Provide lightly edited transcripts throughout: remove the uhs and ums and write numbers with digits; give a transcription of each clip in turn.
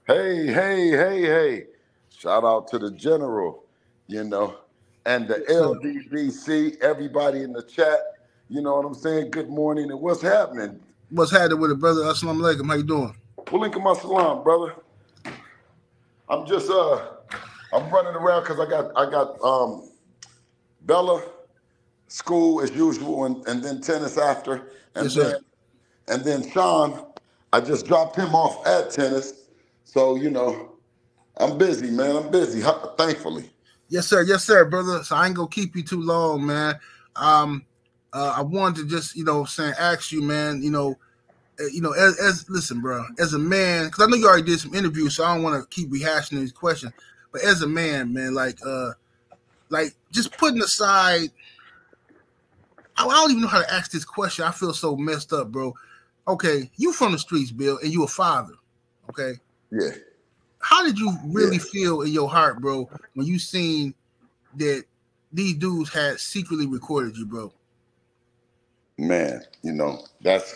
Hey, hey, hey, hey. Shout out to the general, you know, and the Yes, sir. ldbc, everybody in the chat. You know what I'm saying? Good morning and what's happening? What's happening with it, brother? Assalamu alaikum. How you doing? Walaikum salam, brother. I'm just I'm running around because I got Bella school as usual and then tennis after Yes, and sir. then Sean, I just dropped him off at tennis. So, I'm busy, man. I'm busy, thankfully. Yes, sir, brother. So I ain't gonna keep you too long, man. Um, I wanted to just, ask you, man. As listen, bro, as a man, because I know you already did some interviews, so I don't want to keep rehashing these questions. But as a man, like just putting aside, I don't even know how to ask this question. I feel so messed up, bro. Okay, you from the streets, Bill, and you a father. Okay, Yeah, how did you yeah. really feel in your heart, bro, when you seen that these dudes had secretly recorded you, bro? Man, that's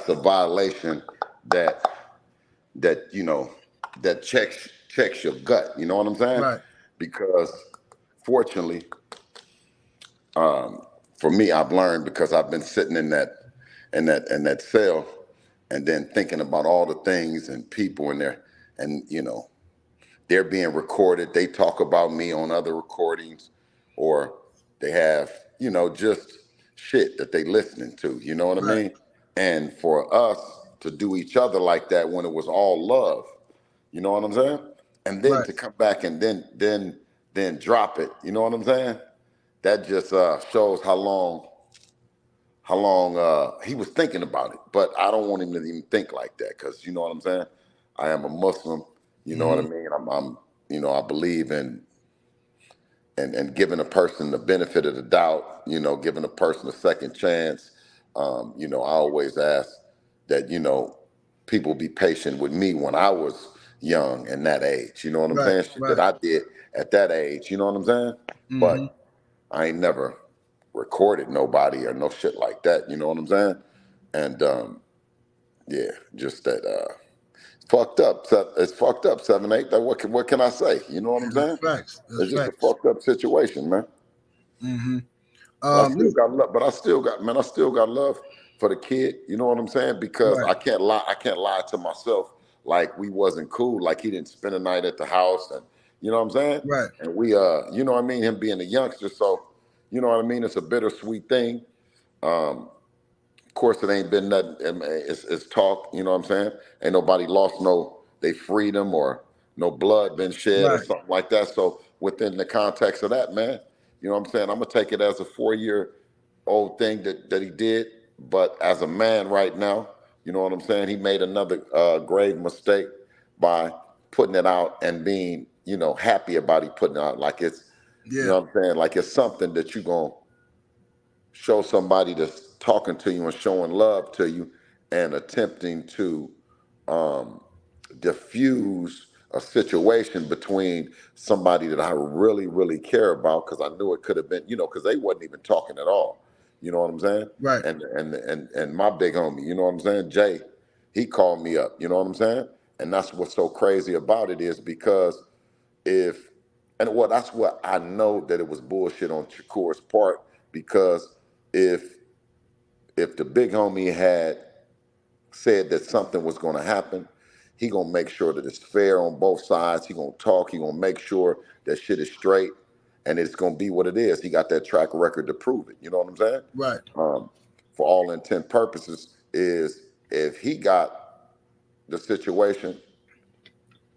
a violation that that you know that checks your gut. You know what I'm saying? Right. Because fortunately, for me, I've learned because I've been sitting in that cell, and then thinking about all the things and people in there, and they're being recorded. They talk about me on other recordings, or they have just shit that they listening to. You know what I Right. mean? And for us to do each other like that when it was all love, you know what I'm saying? And then Right. to come back and then drop it. You know what I'm saying? That just shows how long he was thinking about it. But I don't want him to even think like that, because you know what I'm saying. I am a Muslim. You know what I Mm-hmm. mean. I believe in and giving a person the benefit of the doubt. Giving a person a second chance. I always ask that people be patient with me when I was young and that age. You know what I'm Right. saying? Shit that Right. I did at that age. You know what I'm saying? Mm-hmm. But I ain't never recorded nobody or no shit like that. You know what I'm saying? And yeah, just that fucked up. It's fucked up. 7-8. That what can I say? You know what I'm Yeah, that's saying? facts. That's It's just a facts. fucked up situation, man. Mm-hmm. But I still Listen, got love. But I still got love for the kid. You know what I'm saying? Because right. I can't lie to myself like we wasn't cool. Like he didn't spend a night at the house, and you know what I'm saying. Right. And we, you know what I mean. Him being a youngster, so you know what I mean. It's a bittersweet thing. Of course, it ain't been nothing. It's talk. You know what I'm saying? Ain't nobody lost they freedom, or no blood been shed or Right. something like that. So within the context of that, man, you know what I'm saying? I'm gonna take it as a 4-year old thing that he did. But as a man right now, you know what I'm saying? He made another grave mistake by putting it out and being happy about he putting it out, like it's Yeah. what I'm saying, like it's something that you gonna show somebody that's talking to you and showing love to you, and attempting to um, diffuse a situation between somebody that I really, really care about, because I knew it could have been, because they wasn't even talking at all. You know what I'm saying? Right. And my big homie, you know what I'm saying, Jay, he called me up. You know what I'm saying? And that's what's so crazy about it, is because if and well, that's what I know, that it was bullshit on Shakur's part, because if the big homie had said that something was going to happen, he gonna make sure that it's fair on both sides. He gonna talk. He gonna make sure that shit is straight, and it's gonna be what it is. He got that track record to prove it. You know what I'm saying? Right. For all intent purposes, is if he got the situation,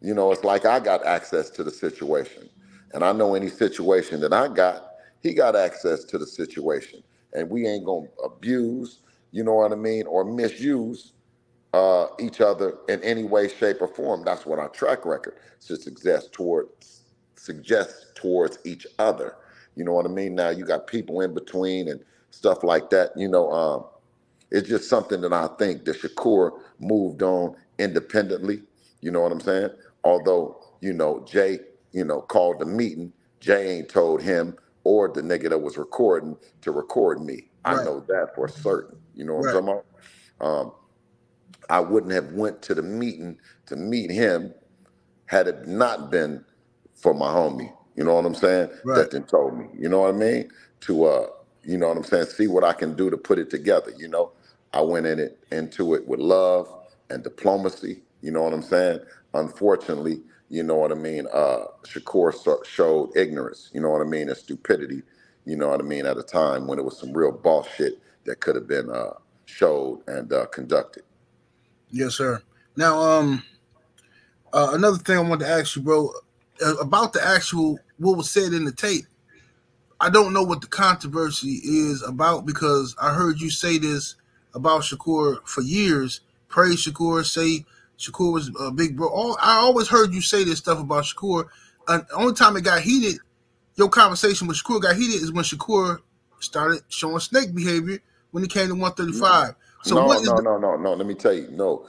it's like I got access to the situation. And I know any situation that I got, he got access to the situation. And we ain't going to abuse, you know what I mean, or misuse each other in any way, shape, or form. That's what our track record should suggest towards each other. You know what I mean? Now you got people in between and stuff like that. It's just something that I think that Shakur moved on independently. You know what I'm saying? Although, Jay, called the meeting, Jay ain't told him or the nigga that was recording to record me. I Right. know that for certain. You know what I'm Right. talking about? I wouldn't have went to the meeting to meet him had it not been for my homie, you know what I'm saying, Right. that then told me, you know what I mean, to you know what I'm saying, see what I can do to put it together, you know. I went into it with love and diplomacy, you know what I'm saying. Unfortunately, you know what I mean, Shakur showed ignorance, you know what I mean, and stupidity, you know what I mean, at a time when it was some real boss shit that could have been showed and conducted. Yes, sir. Now, another thing I wanted to ask you, bro, about the actual what was said in the tape. I don't know what the controversy is about because I heard you say this about Shakur for years. Praise Shakur, say Shakur was a big bro. I always heard you say this stuff about Shakur. And the only time it got heated, your conversation with Shakur got heated is when Shakur started showing snake behavior when he came to 135. So what No, is no, no, no, no. Let me tell you, no.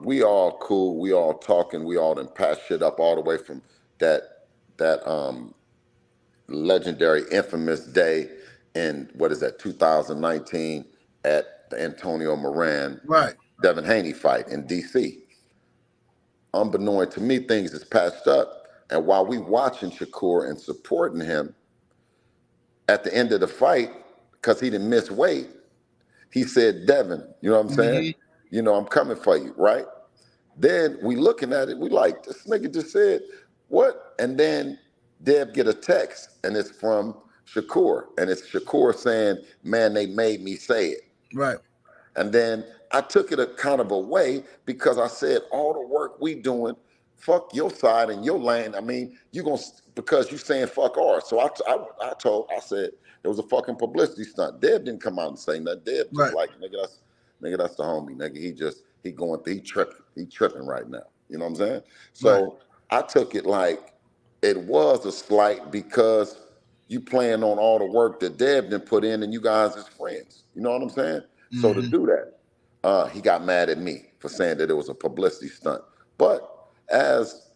We all cool. We all talking. We all done pass shit up all the way from that legendary, infamous day in what is that 2019 at the Antonio Moran right? Devin Haney fight in D.C. Unbeknown to me, things is patched up, and while we watching Shakur and supporting him, at the end of the fight, because he didn't miss weight, he said, "Devin, you know what I'm saying? Mm-hmm. You know I'm coming for you, right?" Then we looking at it, we like, this nigga just said, what? And then Dev get a text, and it's from Shakur. And it's Shakur saying, man, they made me say it. Right. And then I took it a kind of a way because I said, all the work we doing, fuck your side and your lane. I mean, you gonna, because you saying fuck ours. So I said, it was a fucking publicity stunt. Dev didn't come out and say nothing. Dev just Right. like, nigga, that's the homie. Nigga, he tripping right now. You know what I'm saying? Right. So I took it like it was a slight because you playing on all the work that Dev didn't put in and you guys as friends. You know what I'm saying? So to Mm-hmm. do that, he got mad at me for saying that it was a publicity stunt. But as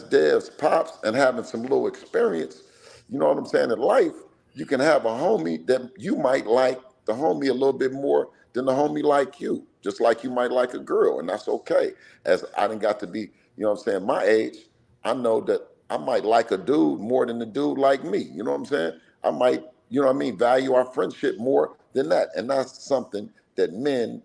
Dev's pops and having some little experience, you know what I'm saying, in life, you can have a homie that you might like the homie a little bit more than the homie like you, just like you might like a girl, and that's okay. As I didn't got to be, you know what I'm saying, my age, I know that I might like a dude more than the dude like me. You know what I'm saying? I might, you know what I mean, value our friendship more than that. And that's something that men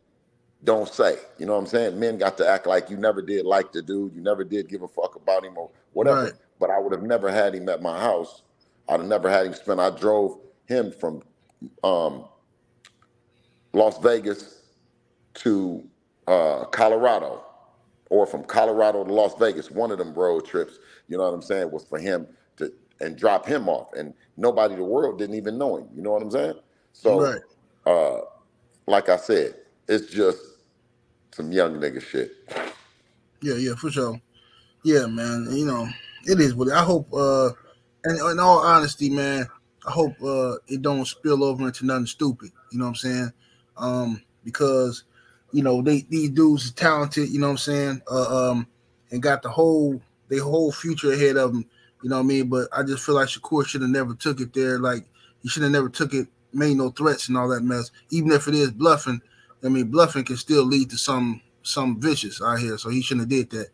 don't say. You know what I'm saying? Men got to act like you never did like the dude, you never did give a fuck about him or Right. whatever. But I would have never had him at my house. I'd have never had him spend. I drove him from um, Las Vegas to Colorado, or from Colorado to Las Vegas. One of them road trips, you know what I'm saying, was for him to and drop him off, and nobody in the world didn't even know him. You know what I'm saying? Right. So, like I said, it's just some young nigga shit. Yeah. Yeah. For sure. Yeah, man. You know, it is what I hope. And in all honesty, man, I hope it don't spill over into nothing stupid. You know what I'm saying? Because you know these dudes are talented. You know what I'm saying? And got their whole future ahead of them. You know what I mean? But I just feel like Shakur should have never took it there. Like he should have never took it, made no threats and all that mess. Even if it is bluffing, I mean, bluffing can still lead to some vicious out here. So he shouldn't have did that.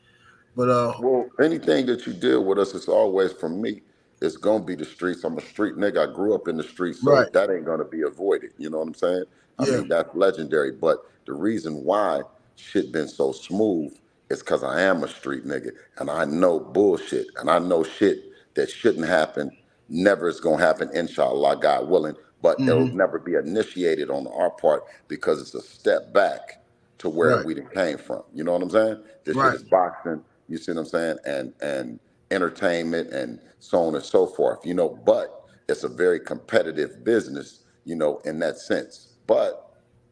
But Well, anything that you deal with us, it's always from me. It's gonna be the streets. I'm a street nigga. I grew up in the streets, right. so that ain't gonna be avoided. You know what I'm saying? I Yeah. mean, that's legendary. But the reason why shit been so smooth is because I am a street nigga, and I know bullshit, and I know shit that shouldn't happen. Never is gonna happen, inshallah, God willing. But it'll Mm-hmm. never be initiated on our part because it's a step back to where Right. we done came from. You know what I'm saying? This shit Right. is boxing. You see what I'm saying? And entertainment and so on and so forth. You know, but it's a very competitive business. You know, in that sense. But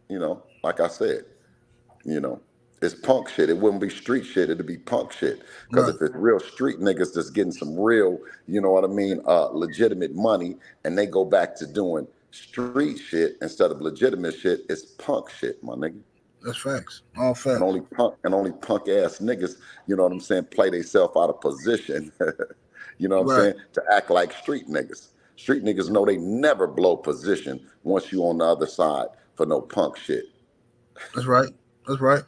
you know, like I said, you know, it's punk shit. It wouldn't be street shit. It'd be punk shit. Because Right. if it's real street niggas that's getting some real, you know what I mean, legitimate money, and they go back to doing street shit instead of legitimate shit, it's punk shit, my nigga. That's facts. All And facts. only punk ass niggas, you know what I'm saying, play themselves out of position, you know what I'm Right. saying, to act like street niggas. Street niggas know they never blow position once you on the other side for no punk shit. That's right. That's right.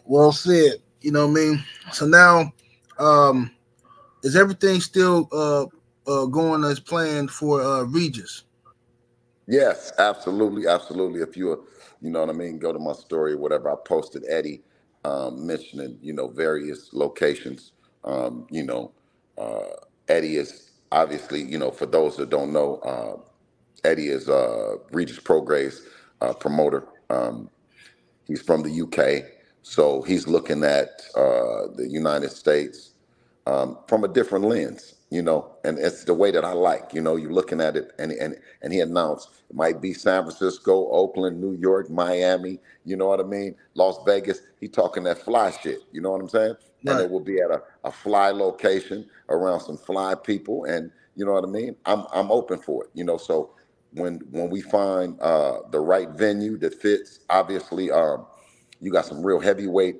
Well said. You know what I mean? So now, um, is everything still going as planned for Regis? Yes, absolutely, absolutely. If you know what I mean, go to my story, or whatever. I posted Eddie mentioning, various locations. Um, you know, Eddie is obviously, for those that don't know, Eddie is Regis Prograis promoter. He's from the UK, so he's looking at the United States from a different lens, and it's the way that I like. You're looking at it, and he announced it might be San Francisco, Oakland, New York, Miami. You know what I mean? Las Vegas. He talking that fly shit. You know what I'm saying? And Right. it will be at a fly location around some fly people, and you know what I mean. I'm open for it. So when we find the right venue that fits, obviously, you got some real heavyweight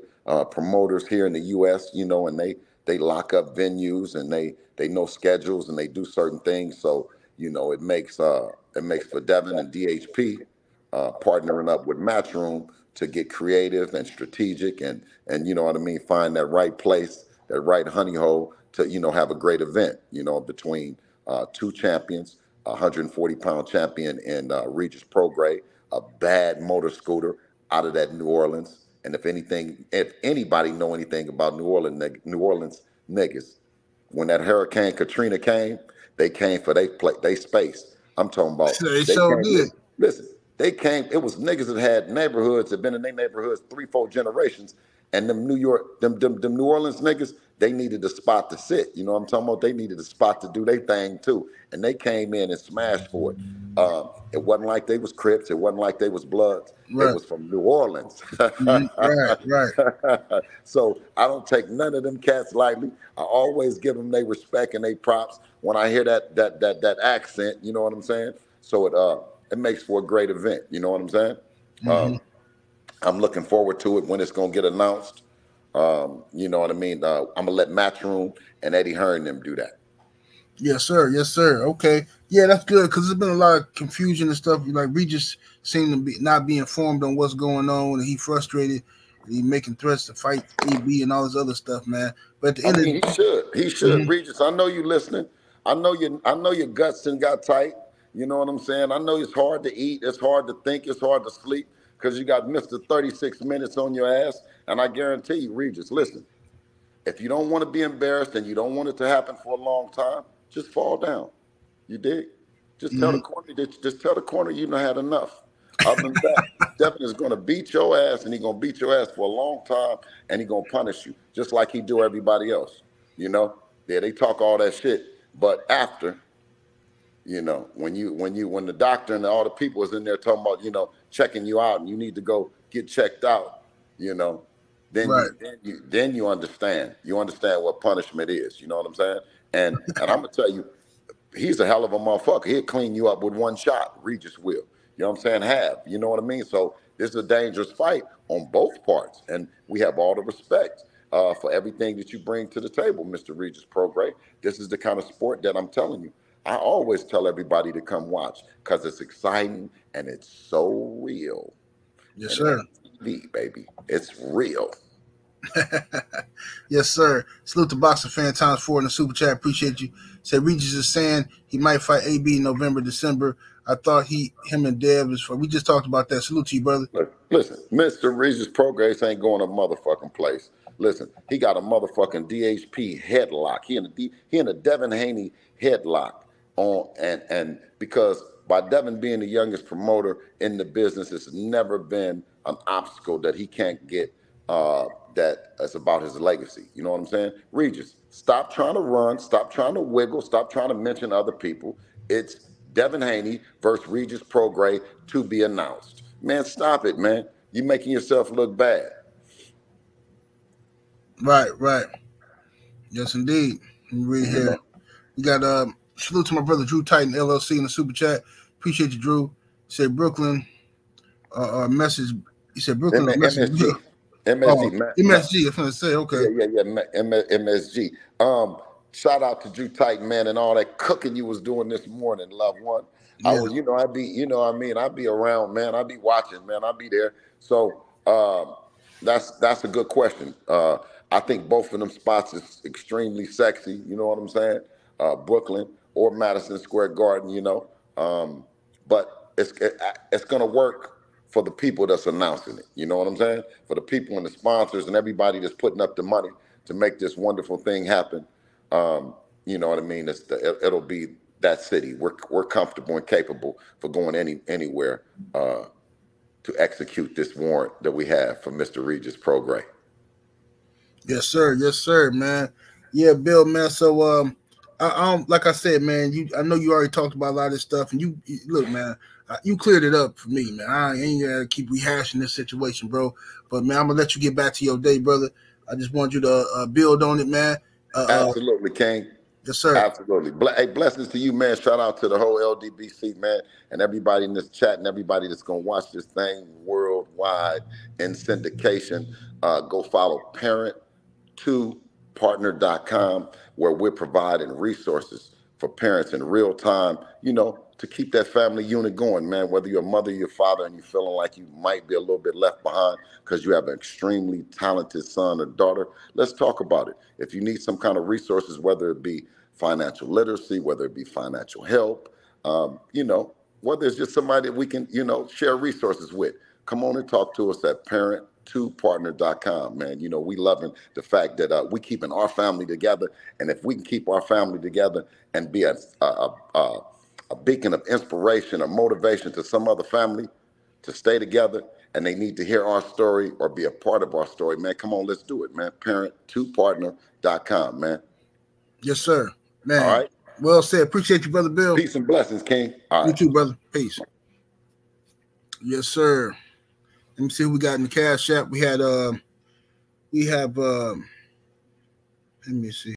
promoters here in the U.S. And they lock up venues, and they know schedules, and they do certain things. So it makes for Devin and DHP partnering up with Matchroom to get creative and strategic, and you know what I mean, find that right place, that right honey hole to have a great event. Between two champions, a 140-pound champion in Regis Prograis, a bad motor scooter out of that New Orleans. And if anybody know anything about New Orleans niggas, when that Hurricane Katrina came, they came for they space. I'm talking about So they they sure came. did. Listen, they came. It was niggas that had neighborhoods, that been in their neighborhoods 3, 4 generations, and them New York, them New Orleans niggas, they needed a spot to sit. You know what I'm talking about? They needed a spot to do their thing too, and they came in and smashed for it. It wasn't like they was Crips. It wasn't like they was Bloods. They Right. was from New Orleans. Right. Right. So I don't take none of them cats lightly. I always give them their respect and their props when I hear that accent. You know what I'm saying? So it makes for a great event. You know what I'm saying? Hmm. Um, I'm looking forward to it when it's gonna get announced. You know what I mean? I'm gonna let Matchroom and Eddie Hearn them do that. Yes, sir. Yes, sir. Okay. Yeah, that's good because there's been a lot of confusion and stuff. Like Regis seemed to be not be informed on what's going on, and he frustrated. And he making threats to fight AB and all this other stuff, man. But at the I end of mean, he should. He should. Mhm. Regis, I know you listening. I know your guts and got tight. You know what I'm saying? I know it's hard to eat, it's hard to think, it's hard to sleep because you got Mr. 36 minutes on your ass. And I guarantee you, Regis, listen, if you don't want to be embarrassed and you don't want it to happen for a long time, just fall down. You dig? Just tell the Mhm. corner you done had enough. Other than that, Devin is gonna beat your ass, and he's gonna beat your ass for a long time, and he's gonna punish you just like he do everybody else. You know? Yeah, they talk all that shit, but after, when the doctor and all the people is in there talking about, checking you out, and you need to go get checked out, you know, then Right. you understand. You understand what punishment is. You know what I'm saying? And I'm gonna tell you, he's a hell of a motherfucker. He'll clean you up with one shot. Regis will. You know what I'm saying? You know what I mean? So this is a dangerous fight on both parts, and we have all the respect for everything that you bring to the table, Mr. Regis Prograis. This is the kind of sport that I'm telling you. I always tell everybody to come watch because it's exciting and it's so real, Yes, and it sir. ain't TV, baby. It's real. Yes, sir. Salute to Boxing Fan Times 4 in the super chat. Appreciate you. Said Regis is saying he might fight AB in November, December. I thought him and Dev is for. We just talked about that. Salute to you, brother. Listen, Mr. Regis Prograis ain't going a motherfucking place. Listen, he got a motherfucking DHP headlock. He in a Devin Haney headlock on, and because by Devin being the youngest promoter in the business, it's never been an obstacle that he can't get. That's about his legacy. You know what I'm saying? Regis, stop trying to run. Stop trying to wiggle. Stop trying to mention other people. It's Devin Haney versus Regis Prograis to be announced. Man, stop it, man. You're making yourself look bad. Right, right. Yes, indeed. Let me read You here. know, You got salute to my brother Drew Titan LLC in the super chat. Appreciate you, Drew. Said Brooklyn message. He said Brooklyn message. MSG, Oh, MSG, MSG. I was gonna say okay. yeah, MSG. Shout out to Drew Titan, man, and all that cooking you was doing this morning, loved one. I Yeah. was, I'd be, what I mean, I'd be around, man. I'd be watching, man. I'd be there. So that's a good question. I think both of them spots is extremely sexy. You know what I'm saying? Brooklyn or Madison Square Garden. But it's gonna work for the people that's announcing it. You know what I'm saying? For the people and the sponsors and everybody that's putting up the money to make this wonderful thing happen. You know what I mean? It'll be that city. We're comfortable and capable for going anywhere to execute this warrant that we have for Mr. Regis Prograis. Yes, sir. Yes, sir, man. Yeah, Bill, man. So, like I said, man, I know you already talked about a lot of this stuff, and look, man, you cleared it up for me, man. I ain't gonna keep rehashing this situation, bro. But man, I'm gonna let you get back to your day, brother. I just want you to build on it, man. Absolutely, King. Yes, sir. Absolutely. Hey, blessings to you, man. Shout out to the whole LDBC, man, and everybody in this chat and everybody that's going to watch this thing worldwide in syndication. Go follow parent2partner.com, where we're providing resources for parents in real time, to keep that family unit going, man. Whether you're a mother, your father, and you're feeling like you might be a little bit left behind because you have an extremely talented son or daughter, let's talk about it. If you need some kind of resources, whether it be financial literacy, whether it be financial help, whether it's just somebody that we can, share resources with, come on and talk to us at parent2partner.com, man. We loving the fact that we keeping our family together, and if we can keep our family together and be a beacon of inspiration or motivation to some other family to stay together, and they need to hear our story or be a part of our story, man, come on, let's do it, man. Parent2partner.com, man. Yes, sir. Man. All right. Well said. Appreciate you, Brother Bill. Peace and blessings, King. All right. You too, brother. Peace. Yes, sir. Let me see who we got in the Cash App. We have let me see.